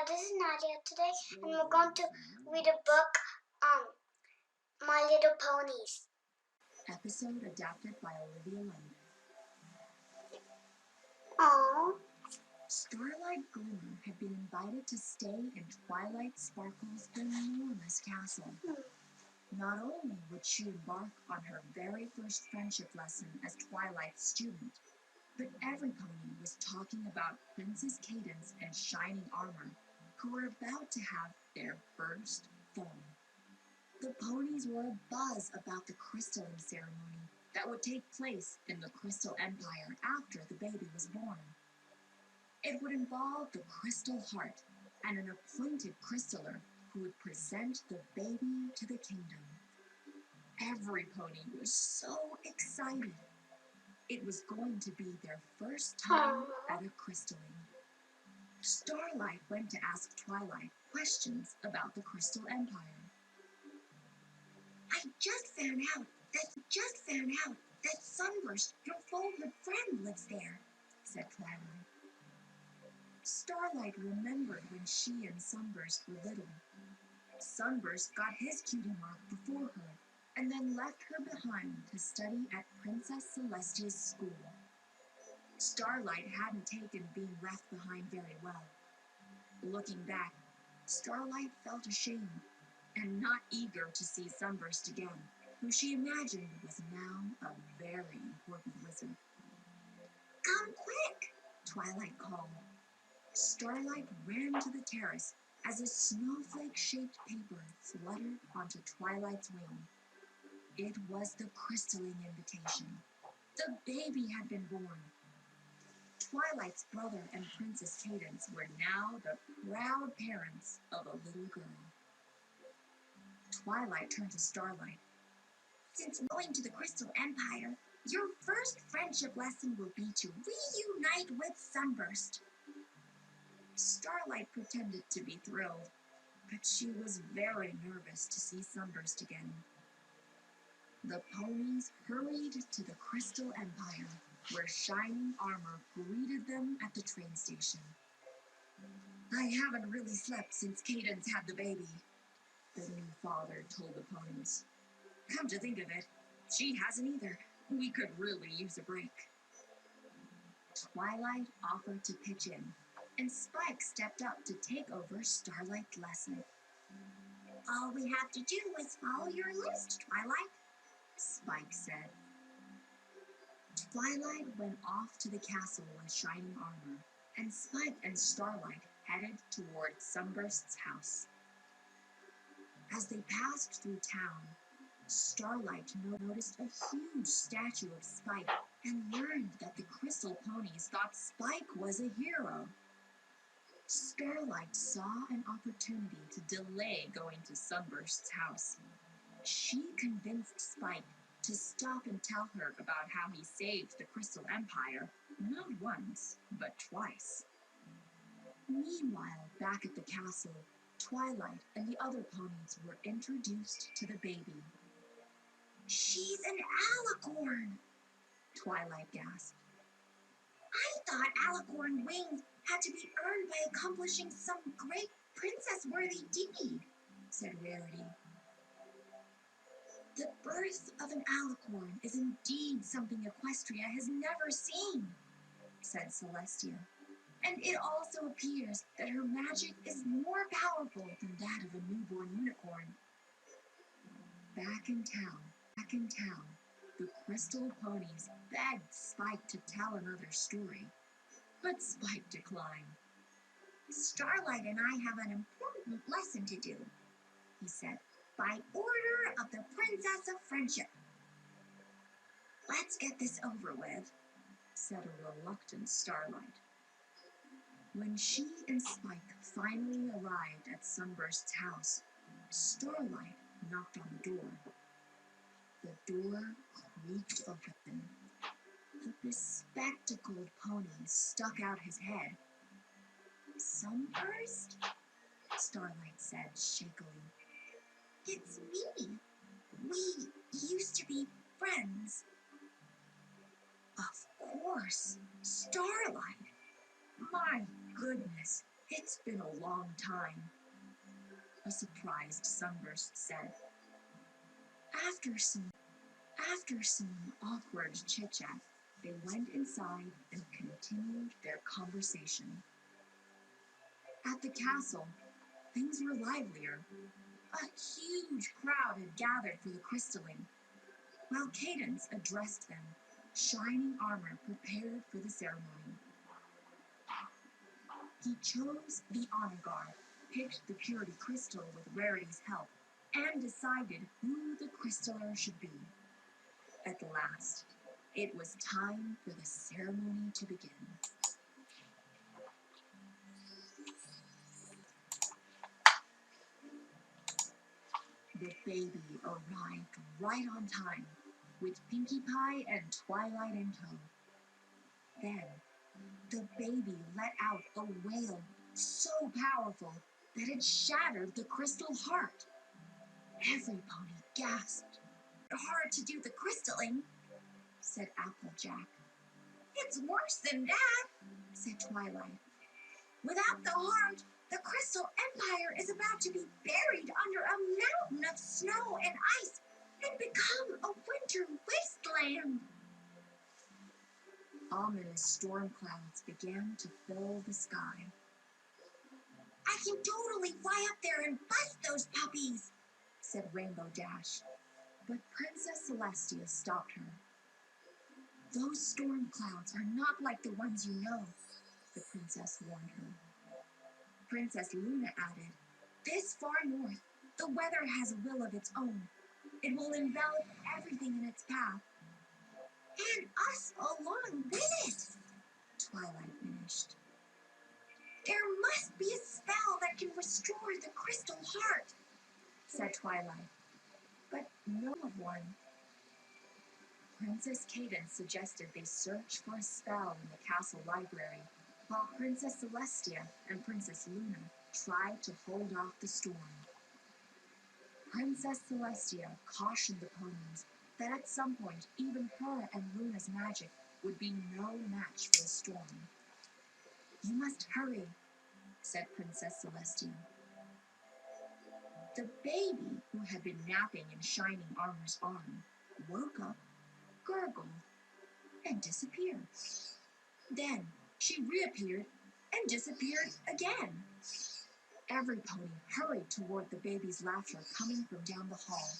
this is Nadia today, and we're going to read a book, My Little Ponies. Episode adapted by Olivia London. Aww. Starlight Glimmer had been invited to stay in Twilight Sparkle's enormous castle. Not only would she embark on her very first friendship lesson as Twilight's student, but every pony was talking about Princess Cadance and Shining Armour, who were about to have their first fun. The ponies were abuzz about the crystalling ceremony that would take place in the Crystal Empire after the baby was born. It would involve the Crystal Heart and an appointed crystaller who would present the baby to the kingdom. Every pony was so excited. It was going to be their first time at a crystalling. Starlight went to ask Twilight questions about the Crystal Empire. I just found out that Sunburst, your favorite friend, lives there, said Twilight. Starlight remembered when she and Sunburst were little. Sunburst got his cutie mark before her, and then left her behind to study at Princess Celestia's school. Starlight hadn't taken being left behind very well. Looking back, Starlight felt ashamed and not eager to see Sunburst again, who she imagined was now a very important wizard. Come quick, Twilight called. Starlight ran to the terrace as a snowflake-shaped paper fluttered onto Twilight's wing. It was the crystalling invitation. The baby had been born. Twilight's brother and Princess Cadance were now the proud parents of a little girl. Twilight turned to Starlight. Since going to the Crystal Empire, your first friendship lesson will be to reunite with Sunburst. Starlight pretended to be thrilled, but she was very nervous to see Sunburst again. The ponies hurried to the Crystal Empire, where Shining Armour greeted them at the train station. I haven't really slept since Cadance had the baby, the new father told the ponies. Come to think of it, she hasn't either. We could really use a break. Twilight offered to pitch in, and Spike stepped up to take over Starlight's lesson. All we have to do is follow your list, Twilight, Spike said. Twilight went off to the castle with Shining Armour, and Spike and Starlight headed toward Sunburst's house. As they passed through town, Starlight noticed a huge statue of Spike and learned that the Crystal Ponies thought Spike was a hero. Starlight saw an opportunity to delay going to Sunburst's house. She convinced Spike to stop and tell her about how he saved the Crystal Empire, not once, but twice. Meanwhile, back at the castle, Twilight and the other ponies were introduced to the baby. She's an alicorn, Twilight gasped. I thought alicorn wings had to be earned by accomplishing some great princess-worthy deed, said Rarity. The birth of an alicorn is indeed something Equestria has never seen, said Celestia. And it also appears that her magic is more powerful than that of a newborn unicorn. Back in town, the Crystal Ponies begged Spike to tell another story, but Spike declined. Starlight and I have an important lesson to do, he said, by order of the Princess of Friendship. Let's get this over with, said a reluctant Starlight. When she and Spike finally arrived at Sunburst's house, Starlight knocked on the door. The door creaked open. The bespectacled pony stuck out his head. Sunburst? Starlight said shakily. It's me. We used to be friends. Of course, Starlight. My goodness, It's been a long time, a surprised Sunburst said. After some awkward chit-chat, they went inside and continued their conversation. At the castle, things were livelier. A huge crowd had gathered for the crystalling. While Cadance addressed them, Shining Armour prepared for the ceremony. He chose the honor guard, picked the purity crystal with Rarity's help, and decided who the crystaller should be. At last, it was time for the ceremony to begin. The baby arrived right on time, with Pinkie Pie and Twilight in tow. Then, the baby let out a wail so powerful that it shattered the crystal heart. Every pony gasped. "Hard to do the crystalling," said Applejack. "It's worse than that," said Twilight. "Without the heart, the Crystal Empire is about to be buried under a mountain of snow and ice and become a winter wasteland." Ominous storm clouds began to fill the sky. "I can totally fly up there and bust those puppies," said Rainbow Dash. But Princess Celestia stopped her. "Those storm clouds are not like the ones you know," the princess warned her. Princess Luna added, "This far north, the weather has a will of its own. It will envelop everything in its path. And us along with it," Twilight finished. "There must be a spell that can restore the crystal heart," said Twilight. But no one. Princess Cadance suggested they search for a spell in the castle library, while Princess Celestia and Princess Luna tried to hold off the storm. Princess Celestia cautioned the ponies that at some point even her and Luna's magic would be no match for the storm. "You must hurry," said Princess Celestia. The baby, who had been napping in Shining Armour's arm, woke up, gurgled, and disappeared. Then she reappeared and disappeared again. Every pony hurried toward the baby's laughter coming from down the hall.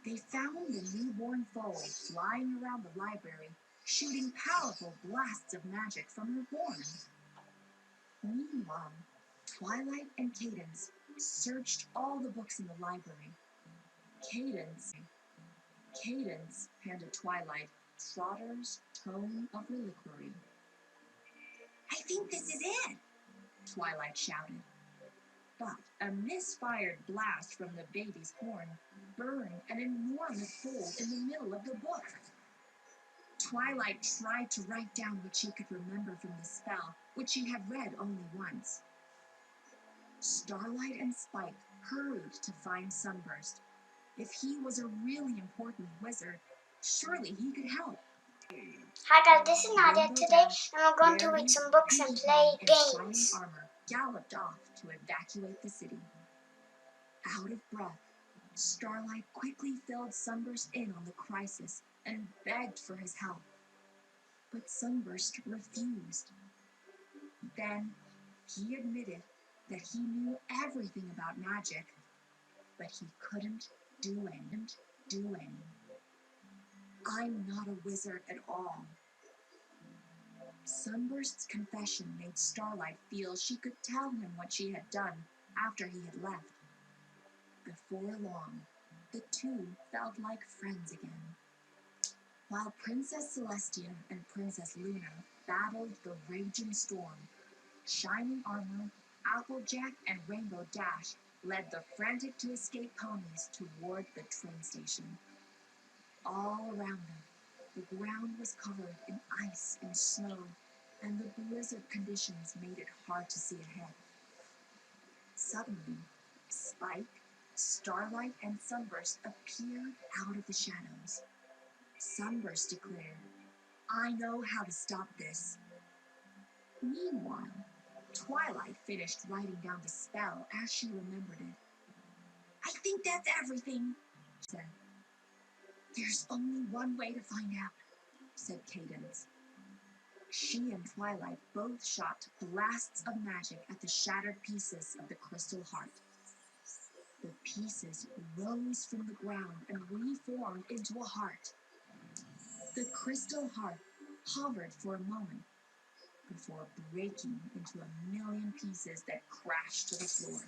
They found the newborn foal flying around the library, shooting powerful blasts of magic from her horn. Meanwhile, Twilight and Cadance searched all the books in the library. Cadance handed Twilight Trotter's Tome of Reliquary. "I think this is it," Twilight shouted. But a misfired blast from the baby's horn burned an enormous hole in the middle of the book. Twilight tried to write down what she could remember from the spell, which she had read only once. Starlight and Spike hurried to find Sunburst. If he was a really important wizard, surely he could help. Hi guys, this is Nadia Rainbow today, Dash, and we're going to Rarity, read some books and Pinkie play Pie, and games. Shining Armour galloped off to evacuate the city. Out of breath, Starlight quickly filled Sunburst in on the crisis and begged for his help. But Sunburst refused. Then he admitted that he knew everything about magic, but he couldn't do any. "I'm not a wizard at all." Sunburst's confession made Starlight feel she could tell him what she had done after he had left. Before long, the two felt like friends again. While Princess Celestia and Princess Luna battled the raging storm, Shining Armour, Applejack, and Rainbow Dash led the frantic-to-escape ponies toward the train station. All around them, the ground was covered in ice and snow, and the blizzard conditions made it hard to see ahead. Suddenly, Spike, Starlight, and Sunburst appeared out of the shadows. Sunburst declared, "I know how to stop this." Meanwhile, Twilight finished writing down the spell as she remembered it. I think that's everything, she said. There's only one way to find out, said Cadance. She and Twilight both shot blasts of magic at the shattered pieces of the crystal heart. The pieces rose from the ground and reformed into a heart. The crystal heart hovered for a moment before breaking into a million pieces that crashed to the floor.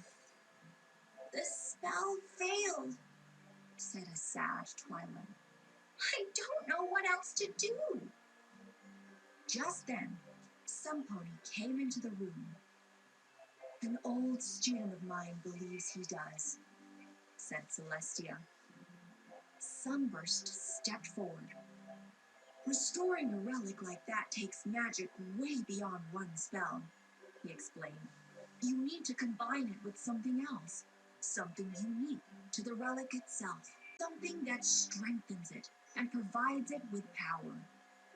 The spell failed, said a sad Twilight. I don't know what else to do. Just then, Sunpony came into the room. An old student of mine believes he does, said Celestia. Sunburst stepped forward. Restoring a relic like that takes magic way beyond one spell, he explained. You need to combine it with something else, something unique to the relic itself, something that strengthens it and provides it with power,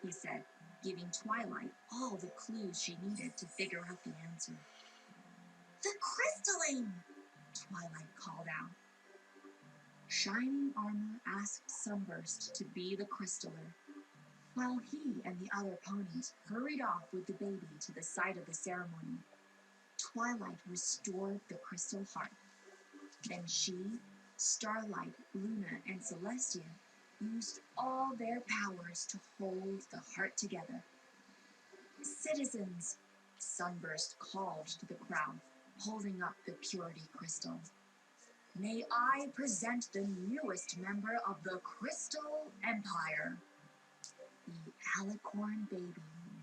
he said, giving Twilight all the clues she needed to figure out the answer. The crystalline, Twilight called out. Shining Armour asked Sunburst to be the crystaller, while he and the other ponies hurried off with the baby to the site of the ceremony. Twilight restored the crystal heart. Then she, Starlight, Luna, and Celestia used all their powers to hold the heart together. Citizens, Sunburst called to the crowd, holding up the purity crystal. May I present the newest member of the Crystal Empire. The alicorn baby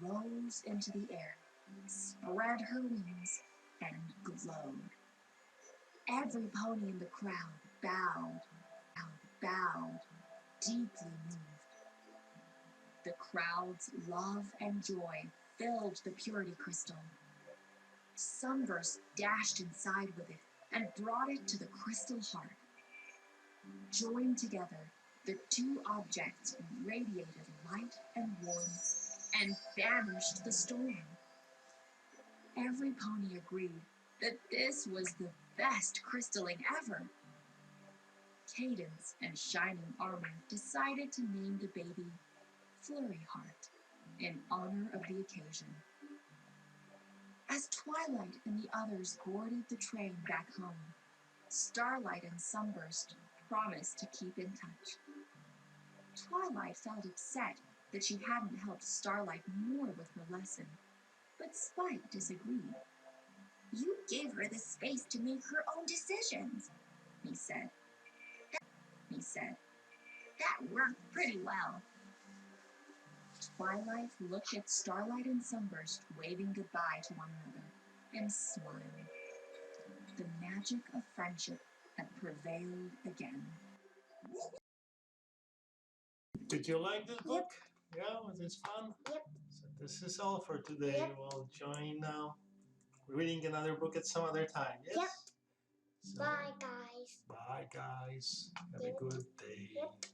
rose into the air, spread her wings, and glowed. Every pony in the crowd bowed, deeply moved. The crowd's love and joy filled the purity crystal. Sunburst dashed inside with it and brought it to the crystal heart. Joined together, the two objects radiated light and warmth and banished the storm. Every pony agreed that this was the best crystalling ever. Cadance and Shining Armour decided to name the baby Flurry Heart in honor of the occasion. As Twilight and the others boarded the train back home, Starlight and Sunburst promised to keep in touch. Twilight felt upset that she hadn't helped Starlight more with her lesson, but Spike disagreed. You gave her the space to make her own decisions, he said. That worked pretty well. Twilight looked at Starlight and Sunburst waving goodbye to one another and smiled. The magic of friendship had prevailed again. Did you like this book? Yeah, was this fun? Yep. So this is all for today. Yep. We'll join reading another book at some other time. Yes? Yep. So, Bye, guys. bye, guys. Have a Yep. good day. Yep.